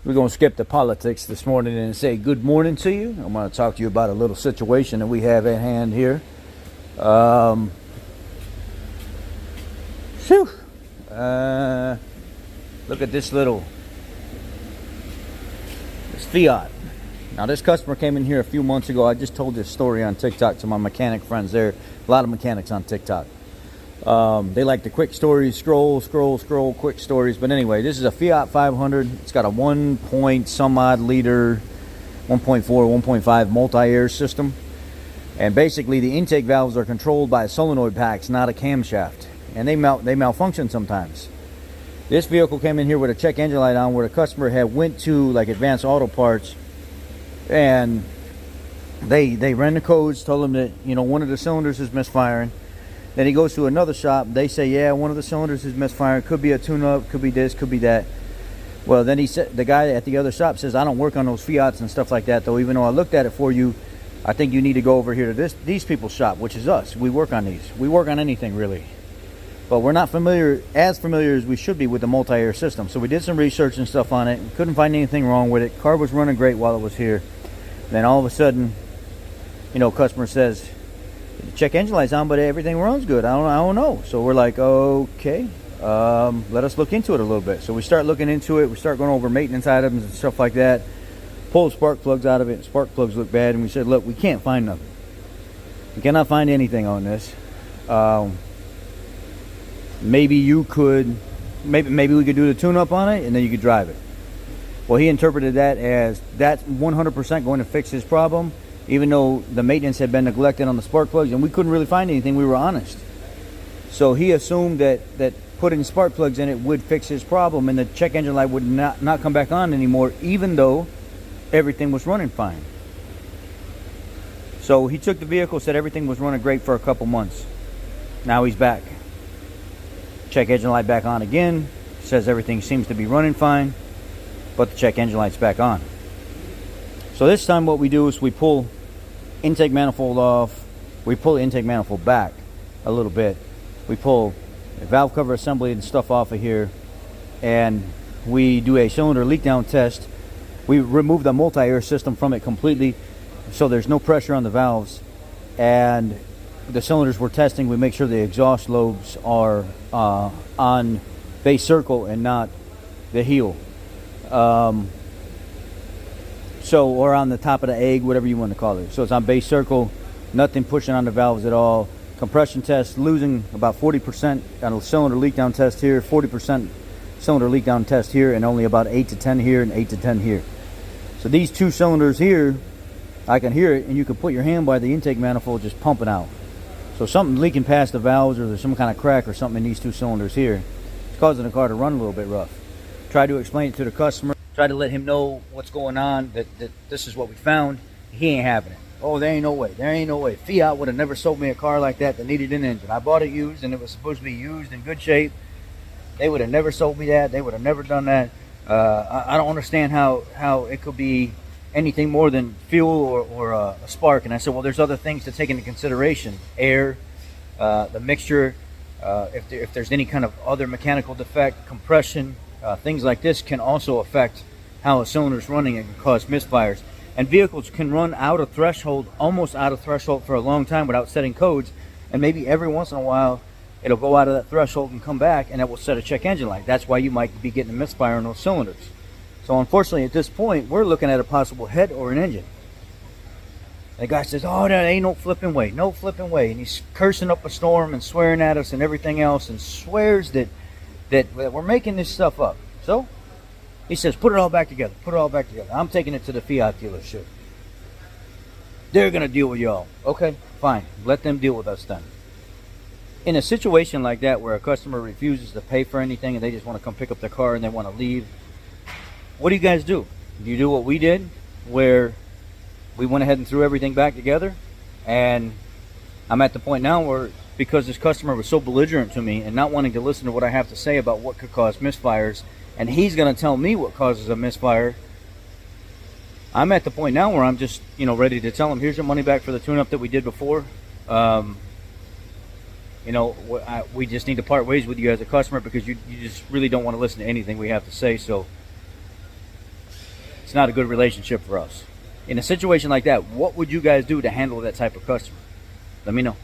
We're going to skip the politics this morning and say good morning to you. I'm going to talk to you about a little situation that we have at hand here. Look at this Fiat. Now this customer came in here a few months ago. I just told this story on TikTok to my mechanic friends. There are a lot of mechanics on TikTok. They like the quick stories, scroll, quick stories. But anyway, this is a Fiat 500. It's got a 1 point some odd liter, 1.4, 1.5 multi-air system. And basically the intake valves are controlled by solenoid packs, not a camshaft. And they malfunction sometimes. This vehicle came in here with a check engine light on, where the customer had went to like Advanced Auto Parts, and they ran the codes, told him that, you know, one of the cylinders is misfiring. Then he goes to another shop. They say, yeah, one of the cylinders is misfiring. Could be a tune-up, could be this, could be that. Well, then he said, the guy at the other shop says, I don't work on those Fiats and stuff like that, though. Even though I looked at it for you, I think you need to go over here to these people's shop, which is us. We work on these. We work on anything, really. But we're not as familiar as we should be with the multi-air system. So we did some research and stuff on it. We couldn't find anything wrong with it. Car was running great while it was here. Then all of a sudden, you know, customer says, check engine light's on, but everything runs good. I don't know. So we're like, okay, let us look into it a little bit. So we start looking into it. We start going over maintenance items and stuff like that. Pull spark plugs out of it. Spark plugs look bad, and we said, look, we can't find nothing. We cannot find anything on this. Maybe you could, maybe we could do the tune-up on it, and then you could drive it. Well, he interpreted that as that's 100% going to fix his problem, even though the maintenance had been neglected on the spark plugs, and we couldn't really find anything. We were honest. So he assumed that putting spark plugs in it would fix his problem, and the check engine light would not come back on anymore, even though everything was running fine. So he took the vehicle, said everything was running great for a couple months. Now he's back. Check engine light back on again. Says everything seems to be running fine, but the check engine light's back on. So this time what we do is we pull intake manifold off. We pull the intake manifold back a little bit. We pull the valve cover assembly and stuff off of here, and we do a cylinder leak down test. We remove the multi-air system from it completely, so there's no pressure on the valves. And the cylinders we're testing, we make sure the exhaust lobes are on base circle and not the heel. Or on the top of the egg, whatever you want to call it. So it's on base circle, nothing pushing on the valves at all. Compression test, losing about 40% on a cylinder leak down test here, 40% cylinder leak down test here, and only about 8 to 10 here and 8 to 10 here. So these two cylinders here, I can hear it, and you can put your hand by the intake manifold just pumping out. So something leaking past the valves, or there's some kind of crack or something in these two cylinders here. It's causing the car to run a little bit rough. Try to explain it to the customer. Try to let him know what's going on, that this is what we found. He ain't having it. Oh, there ain't no way. There ain't no way. Fiat would have never sold me a car like that needed an engine. I bought it used, and it was supposed to be used in good shape. They would have never sold me that. They would have never done that. I don't understand how it could be anything more than fuel or a spark. And I said, well, there's other things to take into consideration. Air, the mixture, if there's any kind of other mechanical defect, compression, things like this can also affect how a cylinder is running and can cause misfires. And vehicles can run out of threshold, almost out of threshold for a long time without setting codes. And maybe every once in a while, it'll go out of that threshold and come back, and it will set a check engine light. That's why you might be getting a misfire on those cylinders. So unfortunately, at this point, we're looking at a possible head or an engine. The guy says, oh, there ain't no flipping way, no flipping way. And he's cursing up a storm and swearing at us and everything else, and swears that we're making this stuff up. So he says, put it all back together, put it all back together. I'm taking it to the Fiat dealership. They're going to deal with y'all. Okay, fine. Let them deal with us then. In a situation like that where a customer refuses to pay for anything and they just want to come pick up their car and they want to leave, what do you guys do? Do you do what we did, where we went ahead and threw everything back together? And I'm at the point now where, because this customer was so belligerent to me and not wanting to listen to what I have to say about what could cause misfires, and he's going to tell me what causes a misfire, I'm at the point now where I'm just, ready to tell him, here's your money back for the tune-up that we did before. We just need to part ways with you as a customer, because you just really don't want to listen to anything we have to say. So it's not a good relationship for us. In a situation like that, what would you guys do to handle that type of customer? Let me know.